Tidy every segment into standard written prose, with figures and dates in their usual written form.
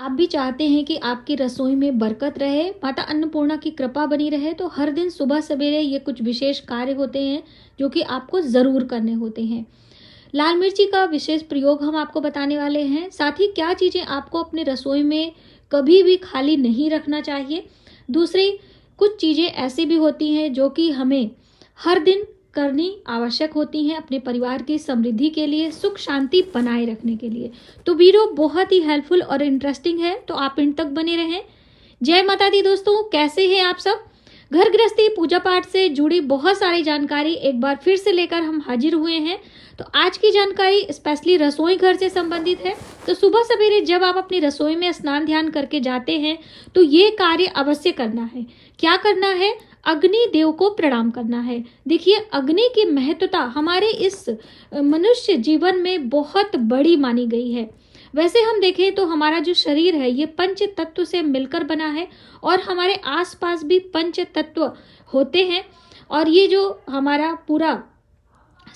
आप भी चाहते हैं कि आपकी रसोई में बरकत रहे, माता अन्नपूर्णा की कृपा बनी रहे, तो हर दिन सुबह सवेरे ये कुछ विशेष कार्य होते हैं जो कि आपको ज़रूर करने होते हैं। लाल मिर्ची का विशेष प्रयोग हम आपको बताने वाले हैं। साथ ही क्या चीज़ें आपको अपने रसोई में कभी भी खाली नहीं रखना चाहिए। दूसरी कुछ चीज़ें ऐसी भी होती हैं जो कि हमें हर दिन करनी आवश्यक होती हैं अपने परिवार की समृद्धि के लिए, सुख शांति बनाए रखने के लिए। तो वीडियो बहुत ही हेल्पफुल और इंटरेस्टिंग है, तो आप इन तक बने रहें। जय माता दी दोस्तों, कैसे हैं आप सब। घर गृहस्थी पूजा पाठ से जुड़ी बहुत सारी जानकारी एक बार फिर से लेकर हम हाजिर हुए हैं। तो आज की जानकारी स्पेशली रसोई घर से संबंधित है। तो सुबह सवेरे जब आप अपनी रसोई में स्नान ध्यान करके जाते हैं तो ये कार्य अवश्य करना है। क्या करना है? अग्नि देव को प्रणाम करना है। देखिए, अग्नि की महत्वता हमारे इस मनुष्य जीवन में बहुत बड़ी मानी गई है। वैसे हम देखें तो हमारा जो शरीर है ये पंच तत्व से मिलकर बना है और हमारे आसपास भी पंच तत्व होते हैं और ये जो हमारा पूरा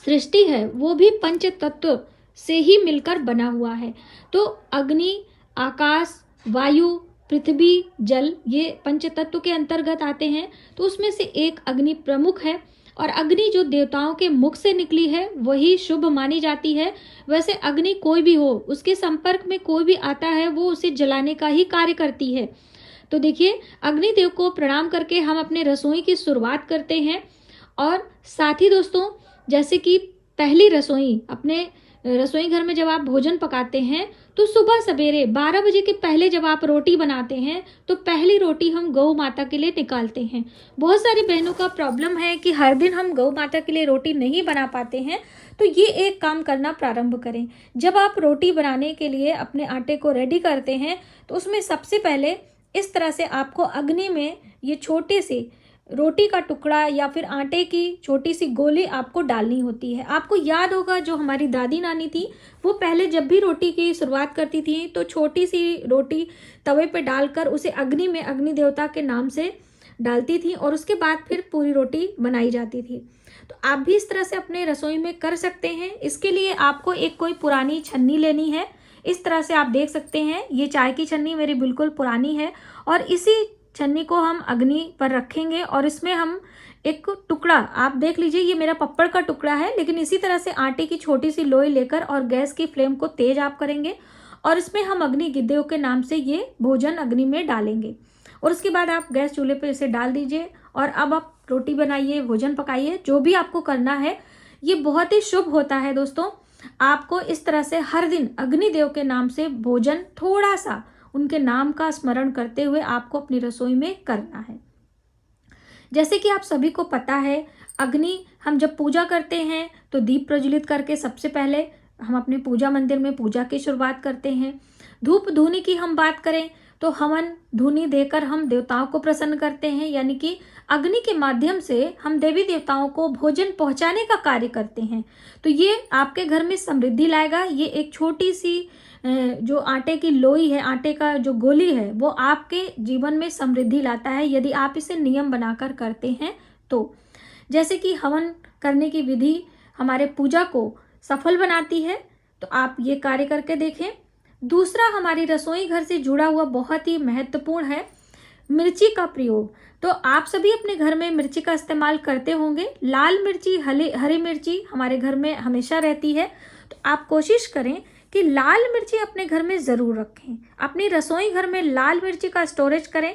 सृष्टि है वो भी पंच तत्व से ही मिलकर बना हुआ है। तो अग्नि, आकाश, वायु, पृथ्वी, जल, ये पंच तत्व के अंतर्गत आते हैं। तो उसमें से एक अग्नि प्रमुख है और अग्नि जो देवताओं के मुख से निकली है वही शुभ मानी जाती है। वैसे अग्नि कोई भी हो, उसके संपर्क में कोई भी आता है वो उसे जलाने का ही कार्य करती है। तो देखिए, अग्निदेव को प्रणाम करके हम अपने रसोई की शुरुआत करते हैं। और साथ ही दोस्तों, जैसे कि पहली रसोई, अपने रसोई घर में जब आप भोजन पकाते हैं तो सुबह सवेरे 12 बजे के पहले जब आप रोटी बनाते हैं तो पहली रोटी हम गौ माता के लिए निकालते हैं। बहुत सारी बहनों का प्रॉब्लम है कि हर दिन हम गौ माता के लिए रोटी नहीं बना पाते हैं। तो ये एक काम करना प्रारंभ करें। जब आप रोटी बनाने के लिए अपने आटे को रेडी करते हैं तो उसमें सबसे पहले इस तरह से आपको अग्नि में ये छोटे से रोटी का टुकड़ा या फिर आटे की छोटी सी गोली आपको डालनी होती है। आपको याद होगा जो हमारी दादी नानी थी वो पहले जब भी रोटी की शुरुआत करती थी तो छोटी सी रोटी तवे पे डालकर उसे अग्नि में अग्नि देवता के नाम से डालती थी और उसके बाद फिर पूरी रोटी बनाई जाती थी। तो आप भी इस तरह से अपने रसोई में कर सकते हैं। इसके लिए आपको एक कोई पुरानी छन्नी लेनी है। इस तरह से आप देख सकते हैं, ये चाय की छन्नी मेरी बिल्कुल पुरानी है और इसी छन्नी को हम अग्नि पर रखेंगे और इसमें हम एक टुकड़ा, आप देख लीजिए ये मेरा पप्पड़ का टुकड़ा है, लेकिन इसी तरह से आटे की छोटी सी लोई लेकर और गैस की फ्लेम को तेज आप करेंगे और इसमें हम अग्नि देव के नाम से ये भोजन अग्नि में डालेंगे। और उसके बाद आप गैस चूल्हे पे इसे डाल दीजिए और अब आप रोटी बनाइए, भोजन पकाइए, जो भी आपको करना है। ये बहुत ही शुभ होता है दोस्तों। आपको इस तरह से हर दिन अग्निदेव के नाम से भोजन, थोड़ा सा उनके नाम का स्मरण करते हुए आपको अपनी रसोई में करना है। जैसे कि आप सभी को पता है, अग्नि हम जब पूजा करते हैं तो दीप प्रज्वलित करके सबसे पहले हम अपने पूजा मंदिर में पूजा की शुरुआत करते हैं। धूप धूनी की हम बात करें तो हवन धूनी देकर हम देवताओं को प्रसन्न करते हैं, यानी कि अग्नि के माध्यम से हम देवी देवताओं को भोजन पहुंचाने का कार्य करते हैं। तो ये आपके घर में समृद्धि लाएगा। ये एक छोटी सी जो आटे की लोई है, आटे का जो गोली है, वो आपके जीवन में समृद्धि लाता है यदि आप इसे नियम बनाकर करते हैं। तो जैसे कि हवन करने की विधि हमारे पूजा को सफल बनाती है, तो आप ये कार्य करके देखें। दूसरा, हमारी रसोई घर से जुड़ा हुआ बहुत ही महत्वपूर्ण है मिर्ची का प्रयोग। तो आप सभी अपने घर में मिर्ची का इस्तेमाल करते होंगे। लाल मिर्ची, हरी मिर्ची हमारे घर में हमेशा रहती है। तो आप कोशिश करें कि लाल मिर्ची अपने घर में ज़रूर रखें। अपनी रसोई घर में लाल मिर्ची का स्टोरेज करें।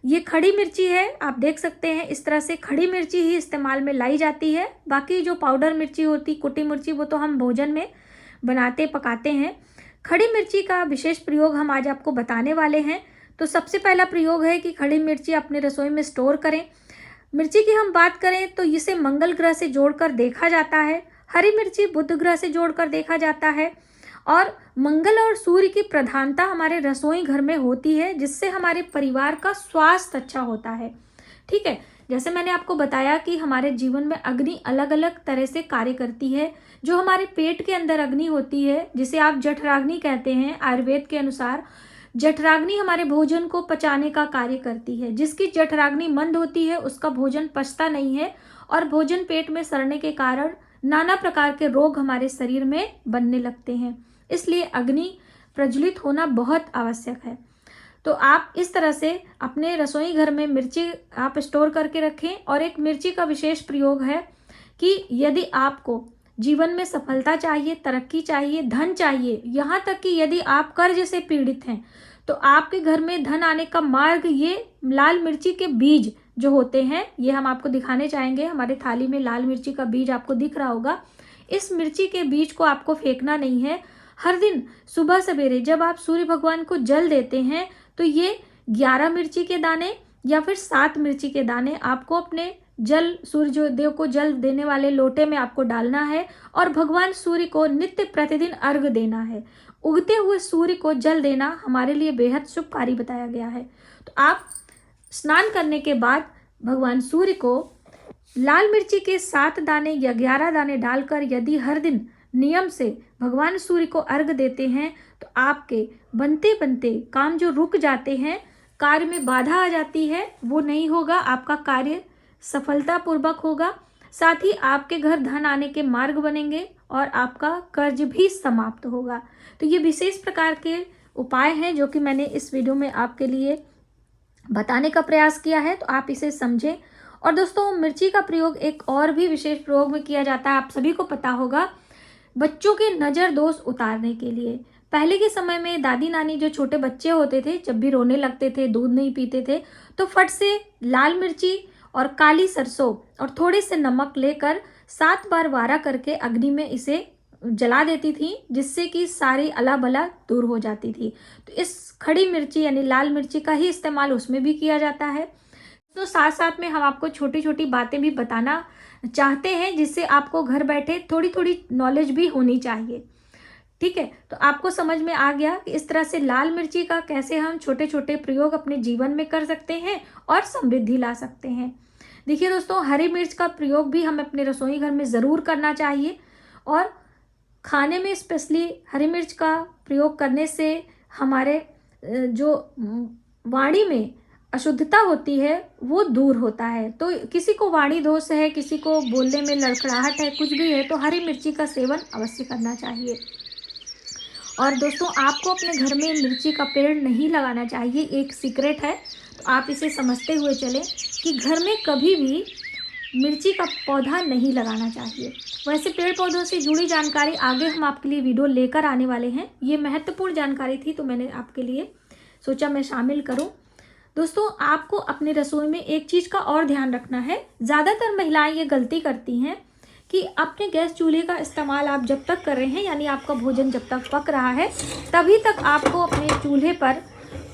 ये खड़ी मिर्ची है, आप देख सकते हैं इस तरह से खड़ी मिर्ची ही इस्तेमाल में लाई जाती है। बाकी जो पाउडर मिर्ची होती, कुटी मिर्ची, वो तो हम भोजन में बनाते पकाते हैं। खड़ी मिर्ची का विशेष प्रयोग हम आज आपको बताने वाले हैं। तो सबसे पहला प्रयोग है कि खड़ी मिर्ची अपने रसोई में स्टोर करें। मिर्ची की हम बात करें तो इसे मंगल ग्रह से जोड़कर देखा जाता है। हरी मिर्ची बुध ग्रह से जोड़कर देखा जाता है और मंगल और सूर्य की प्रधानता हमारे रसोई घर में होती है, जिससे हमारे परिवार का स्वास्थ्य अच्छा होता है। ठीक है, जैसे मैंने आपको बताया कि हमारे जीवन में अग्नि अलग अलग तरह से कार्य करती है। जो हमारे पेट के अंदर अग्नि होती है, जिसे आप जठराग्नि कहते हैं, आयुर्वेद के अनुसार जठराग्नि हमारे भोजन को पचाने का कार्य करती है। जिसकी जठराग्नि मंद होती है उसका भोजन पचता नहीं है और भोजन पेट में सड़ने के कारण नाना प्रकार के रोग हमारे शरीर में बनने लगते हैं। इसलिए अग्नि प्रज्वलित होना बहुत आवश्यक है। तो आप इस तरह से अपने रसोई घर में मिर्ची आप स्टोर करके रखें। और एक मिर्ची का विशेष प्रयोग है कि यदि आपको जीवन में सफलता चाहिए, तरक्की चाहिए, धन चाहिए, यहाँ तक कि यदि आप कर्ज से पीड़ित हैं तो आपके घर में धन आने का मार्ग ये लाल मिर्ची के बीज जो होते हैं, ये हम आपको दिखाने चाहेंगे। हमारे थाली में लाल मिर्ची का बीज आपको दिख रहा होगा। इस मिर्ची के बीज को आपको फेंकना नहीं है। हर दिन सुबह सवेरे जब आप सूर्य भगवान को जल देते हैं तो ये 11 मिर्ची के दाने या फिर 7 मिर्ची के दाने आपको अपने जल सूर्य देव को जल देने वाले लोटे में आपको डालना है और भगवान सूर्य को नित्य प्रतिदिन अर्घ देना है। उगते हुए सूर्य को जल देना हमारे लिए बेहद शुभकारी बताया गया है। तो आप स्नान करने के बाद भगवान सूर्य को लाल मिर्ची के 7 दाने या 11 दाने डालकर यदि हर दिन नियम से भगवान सूर्य को अर्घ देते हैं तो आपके बनते बनते काम जो रुक जाते हैं, कार्य में बाधा आ जाती है, वो नहीं होगा। आपका कार्य सफलतापूर्वक होगा। साथ ही आपके घर धन आने के मार्ग बनेंगे और आपका कर्ज भी समाप्त होगा। तो ये विशेष प्रकार के उपाय हैं जो कि मैंने इस वीडियो में आपके लिए बताने का प्रयास किया है, तो आप इसे समझें। और दोस्तों, मिर्ची का प्रयोग एक और भी विशेष प्रयोग में किया जाता है, आप सभी को पता होगा, बच्चों के नज़र दोष उतारने के लिए। पहले के समय में दादी नानी जो छोटे बच्चे होते थे, जब भी रोने लगते थे, दूध नहीं पीते थे, तो फट से लाल मिर्ची और काली सरसों और थोड़े से नमक लेकर 7 बार वारा करके अग्नि में इसे जला देती थी, जिससे कि सारी अला बला दूर हो जाती थी। तो इस खड़ी मिर्ची यानी लाल मिर्ची का ही इस्तेमाल उसमें भी किया जाता है। तो साथ साथ में हम आपको छोटी छोटी बातें भी बताना चाहते हैं, जिससे आपको घर बैठे थोड़ी थोड़ी नॉलेज भी होनी चाहिए। ठीक है, तो आपको समझ में आ गया कि इस तरह से लाल मिर्ची का कैसे हम छोटे छोटे प्रयोग अपने जीवन में कर सकते हैं और समृद्धि ला सकते हैं। देखिए दोस्तों, हरी मिर्च का प्रयोग भी हमें अपने रसोई घर में ज़रूर करना चाहिए। और खाने में स्पेशली हरी मिर्च का प्रयोग करने से हमारे जो वाणी में अशुद्धता होती है वो दूर होता है। तो किसी को वाणी दोष है, किसी को बोलने में लड़खड़ाहट है, कुछ भी है, तो हरी मिर्ची का सेवन अवश्य करना चाहिए। और दोस्तों, आपको अपने घर में मिर्ची का पेड़ नहीं लगाना चाहिए, एक सीक्रेट है, तो आप इसे समझते हुए चलें कि घर में कभी भी मिर्ची का पौधा नहीं लगाना चाहिए। वैसे पेड़ पौधों से जुड़ी जानकारी आगे हम आपके लिए वीडियो लेकर आने वाले हैं। ये महत्वपूर्ण जानकारी थी तो मैंने आपके लिए सोचा मैं शामिल करूं। दोस्तों, आपको अपने रसोई में एक चीज़ का और ध्यान रखना है। ज़्यादातर महिलाएं ये गलती करती हैं कि अपने गैस चूल्हे का इस्तेमाल आप जब तक कर रहे हैं, यानी आपका भोजन जब तक पक रहा है, तभी तक आपको अपने चूल्हे पर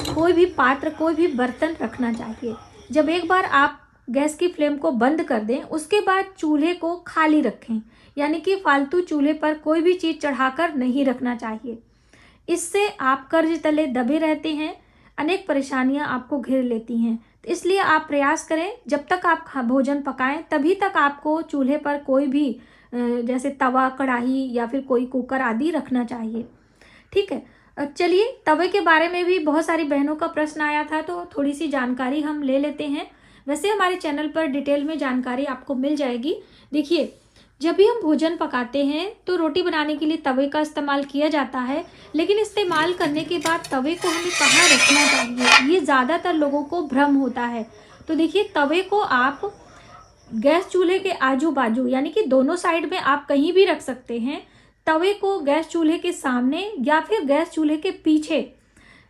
कोई भी पात्र, कोई भी बर्तन रखना चाहिए। जब एक बार आप गैस की फ्लेम को बंद कर दें, उसके बाद चूल्हे को खाली रखें, यानी कि फालतू चूल्हे पर कोई भी चीज़ चढ़ाकर नहीं रखना चाहिए। इससे आप कर्ज तले दबे रहते हैं, अनेक परेशानियां आपको घेर लेती हैं। तो इसलिए आप प्रयास करें, जब तक आप भोजन पकाएं तभी तक आपको चूल्हे पर कोई भी जैसे तवा, कढ़ाई या फिर कोई कुकर आदि रखना चाहिए। ठीक है, चलिए, तवे के बारे में भी बहुत सारी बहनों का प्रश्न आया था, तो थोड़ी सी जानकारी हम ले लेते हैं। वैसे हमारे चैनल पर डिटेल में जानकारी आपको मिल जाएगी। देखिए, जब भी हम भोजन पकाते हैं तो रोटी बनाने के लिए तवे का इस्तेमाल किया जाता है, लेकिन इस्तेमाल करने के बाद तवे को हमें कहाँ रखना चाहिए, ये ज़्यादातर लोगों को भ्रम होता है। तो देखिए, तवे को आप गैस चूल्हे के आजू बाजू, यानी कि दोनों साइड में आप कहीं भी रख सकते हैं। तवे को गैस चूल्हे के सामने या फिर गैस चूल्हे के पीछे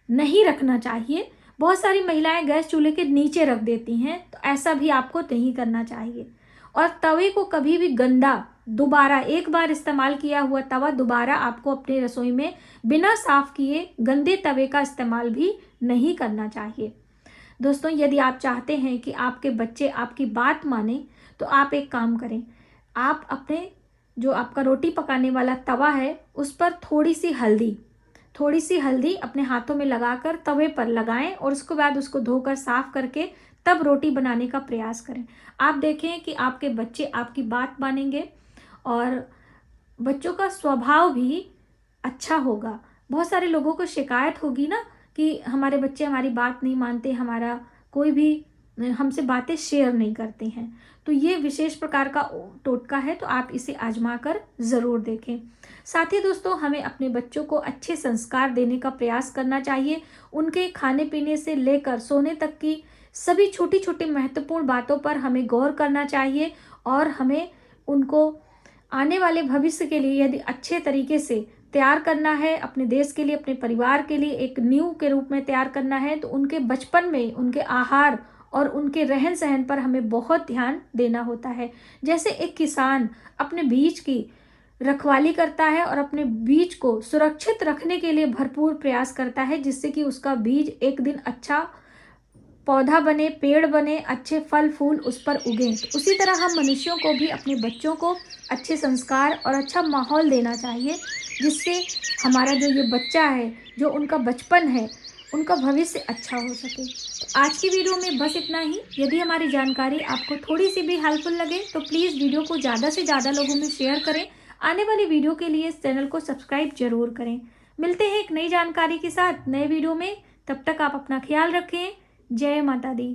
नहीं रखना चाहिए। बहुत सारी महिलाएं गैस चूल्हे के नीचे रख देती हैं, तो ऐसा भी आपको नहीं करना चाहिए। और तवे को कभी भी गंदा, दोबारा एक बार इस्तेमाल किया हुआ तवा दोबारा आपको अपनी रसोई में बिना साफ किए गंदे तवे का इस्तेमाल भी नहीं करना चाहिए। दोस्तों, यदि आप चाहते हैं कि आपके बच्चे आपकी बात माने, तो आप एक काम करें, आप अपने जो आपका रोटी पकाने वाला तवा है उस पर थोड़ी सी हल्दी अपने हाथों में लगाकर तवे पर लगाएं और उसके बाद उसको धोकर साफ करके तब रोटी बनाने का प्रयास करें। आप देखें कि आपके बच्चे आपकी बात मानेंगे और बच्चों का स्वभाव भी अच्छा होगा। बहुत सारे लोगों को शिकायत होगी ना कि हमारे बच्चे हमारी बात नहीं मानते, हमारा कोई भी हमसे बातें शेयर नहीं करते हैं। तो ये विशेष प्रकार का टोटका है, तो आप इसे आजमा कर ज़रूर देखें। साथ ही दोस्तों, हमें अपने बच्चों को अच्छे संस्कार देने का प्रयास करना चाहिए। उनके खाने पीने से लेकर सोने तक की सभी छोटी छोटी महत्वपूर्ण बातों पर हमें गौर करना चाहिए और हमें उनको आने वाले भविष्य के लिए यदि अच्छे तरीके से तैयार करना है, अपने देश के लिए, अपने परिवार के लिए एक नींव के रूप में तैयार करना है, तो उनके बचपन में उनके आहार और उनके रहन सहन पर हमें बहुत ध्यान देना होता है। जैसे एक किसान अपने बीज की रखवाली करता है और अपने बीज को सुरक्षित रखने के लिए भरपूर प्रयास करता है, जिससे कि उसका बीज एक दिन अच्छा पौधा बने, पेड़ बने, अच्छे फल फूल उस पर उगें। तो उसी तरह हम मनुष्यों को भी अपने बच्चों को अच्छे संस्कार और अच्छा माहौल देना चाहिए, जिससे हमारा जो ये बच्चा है, जो उनका बचपन है, उनका भविष्य अच्छा हो सके। तो आज की वीडियो में बस इतना ही। यदि हमारी जानकारी आपको थोड़ी सी भी हेल्पफुल लगे तो प्लीज़ वीडियो को ज़्यादा से ज़्यादा लोगों में शेयर करें। आने वाली वीडियो के लिए इस चैनल को सब्सक्राइब जरूर करें। मिलते हैं एक नई जानकारी के साथ नए वीडियो में। तब तक आप अपना ख्याल रखें। जय माता दी।